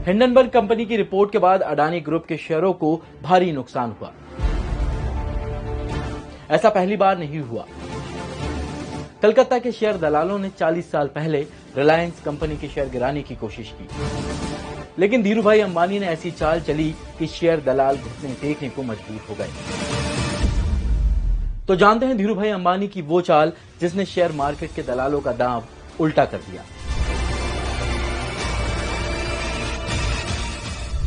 Hindenburg company की report के बाद अडानी ग्रुप के शेयरों को भारी नुकसान हुआ। ऐसा पहली बार नहीं हुआ। कलकत्ता के शेयर दलालों ने 40 साल पहले रिलायंस कंपनी के शेयर गिराने की कोशिश की, लेकिन धीरूभाई अंबानी ने ऐसी चाल चली कि शेयर दलाल घुटने टेकने को मजबूर हो गए। तो जानते हैं धीरूभाई अंबानी की वो चाल जिसने शेयर मार्केट के दलालों का दांव उल्टा कर दिया।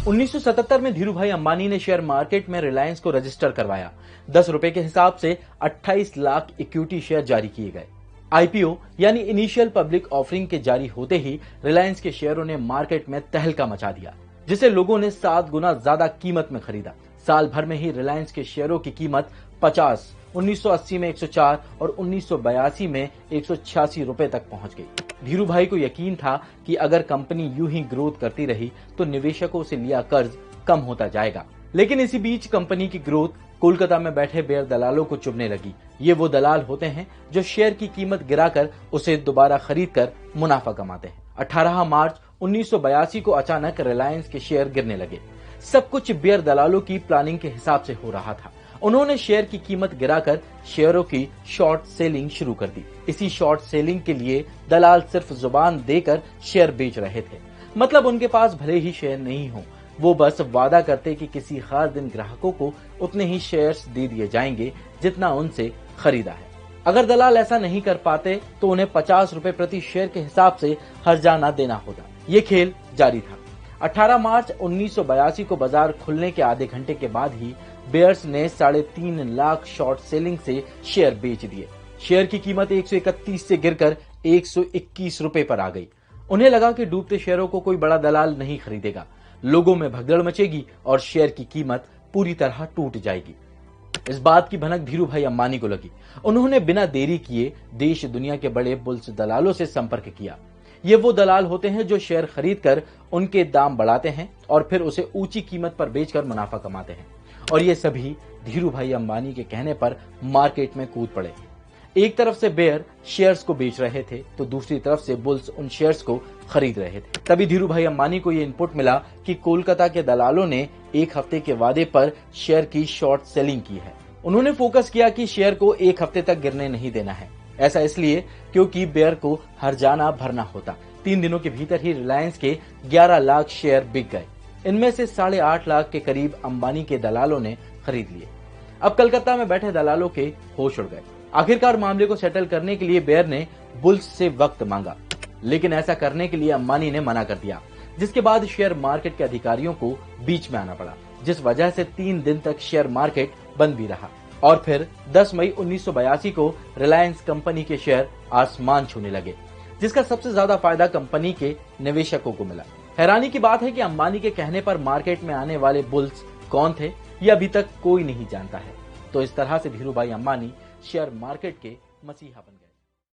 1977 में धीरूभाई अंबानी ने शेयर मार्केट में रिलायंस को रजिस्टर करवाया। 10 रुपए के हिसाब से 28 लाख इक्विटी शेयर जारी किए गए। आईपीओ यानी इनिशियल पब्लिक ऑफरिंग के जारी होते ही रिलायंस के शेयरों ने मार्केट में तहलका मचा दिया, जिसे लोगों ने 7 गुना ज्यादा कीमत में खरीदा। साल भर में ही रिलायंस के शेयरों की कीमत 50, 1980 में 104 और 1982 में 186 रुपए तक पहुंच गई। धीरूभाई को यकीन था कि अगर कंपनी यूं ही ग्रोथ करती रही तो निवेशकों से लिया कर्ज कम होता जाएगा। लेकिन इसी बीच कंपनी की ग्रोथ कोलकाता में बैठे बेयर दलालों को चुभने लगी। ये वो दलाल होते हैं जो शेयर की कीमत गिराकर उसे दोबारा खरीदकर मुनाफा कमाते हैं। 18 मार्च 1982 को अचानक रिलायंस के शेयर गिरने लगे। सब कुछ बेयर दलालों की प्लानिंग के हिसाब से हो रहा था। उन्होंने शेयर की कीमत गिराकर शेयरों की शॉर्ट सेलिंग शुरू कर दी। इसी शॉर्ट सेलिंग के लिए दलाल सिर्फ जुबान देकर शेयर बेच रहे थे। मतलब उनके पास भले ही शेयर नहीं हो, वो बस वादा करते कि किसी खास दिन ग्राहकों को उतने ही शेयर्स दे दिए जाएंगे जितना उनसे खरीदा है। अगर दलाल ऐसा नहीं कर पाते तो उन्हें 50 रुपए प्रति शेयर के हिसाब से हर्जाना देना होता। ये खेल जारी था। 18 मार्च 1982 को बाजार खुलने के आधे घंटे के बाद ही बेयर्स ने 3.5 लाख शॉर्ट सेलिंग से शेयर बेच दिए। शेयर की कीमत 131 से गिरकर 121 रुपए पर आ गई। उन्हें लगा कि डूबते शेयरों को कोई बड़ा दलाल नहीं खरीदेगा, लोगों में भगदड़ मचेगी और शेयर की कीमत पूरी तरह टूट जाएगी। इस बात की भनक धीरूभाई अंबानी को लगी। उन्होंने बिना देरी किए देश दुनिया के बड़े बुल्स दलालों से संपर्क किया। ये वो दलाल होते हैं जो शेयर खरीदकर उनके दाम बढ़ाते हैं और फिर उसे ऊंची कीमत पर बेचकर मुनाफा कमाते हैं। और ये सभी धीरूभाई अंबानी के कहने पर मार्केट में कूद पड़े। एक तरफ से बेयर शेयर्स को बेच रहे थे तो दूसरी तरफ से बुल्स उन शेयर्स को खरीद रहे थे। तभी धीरूभाई अंबानी को यह इनपुट मिला कि कोलकाता के दलालों ने एक हफ्ते के वादे पर शेयर की शॉर्ट सेलिंग की है। उन्होंने फोकस किया कि शेयर को एक हफ्ते तक गिरने नहीं देना है। ऐसा इसलिए क्योंकि बेयर को हर्जाना भरना होता। 3 दिनों के भीतर ही रिलायंस के 11 लाख शेयर बिक गए। इनमें से 8.5 लाख के करीब अंबानी के दलालों ने खरीद लिए। अब कलकत्ता में बैठे दलालों के होश उड़ गए। आखिरकार मामले को सेटल करने के लिए बेयर ने बुल्स से वक्त मांगा, लेकिन ऐसा करने के लिए अंबानी ने मना कर दिया, जिसके बाद शेयर मार्केट के अधिकारियों को बीच में आना पड़ा, जिस वजह से 3 दिन तक शेयर मार्केट बंद भी रहा। और फिर 10 मई 1982 को रिलायंस कंपनी के शेयर आसमान छूने लगे, जिसका सबसे ज्यादा फायदा कंपनी के निवेशकों को मिला। हैरानी की बात है कि अंबानी के कहने पर मार्केट में आने वाले बुल्स कौन थे, ये अभी तक कोई नहीं जानता है। तो इस तरह से धीरूभाई अंबानी शेयर मार्केट के मसीहा बन गए।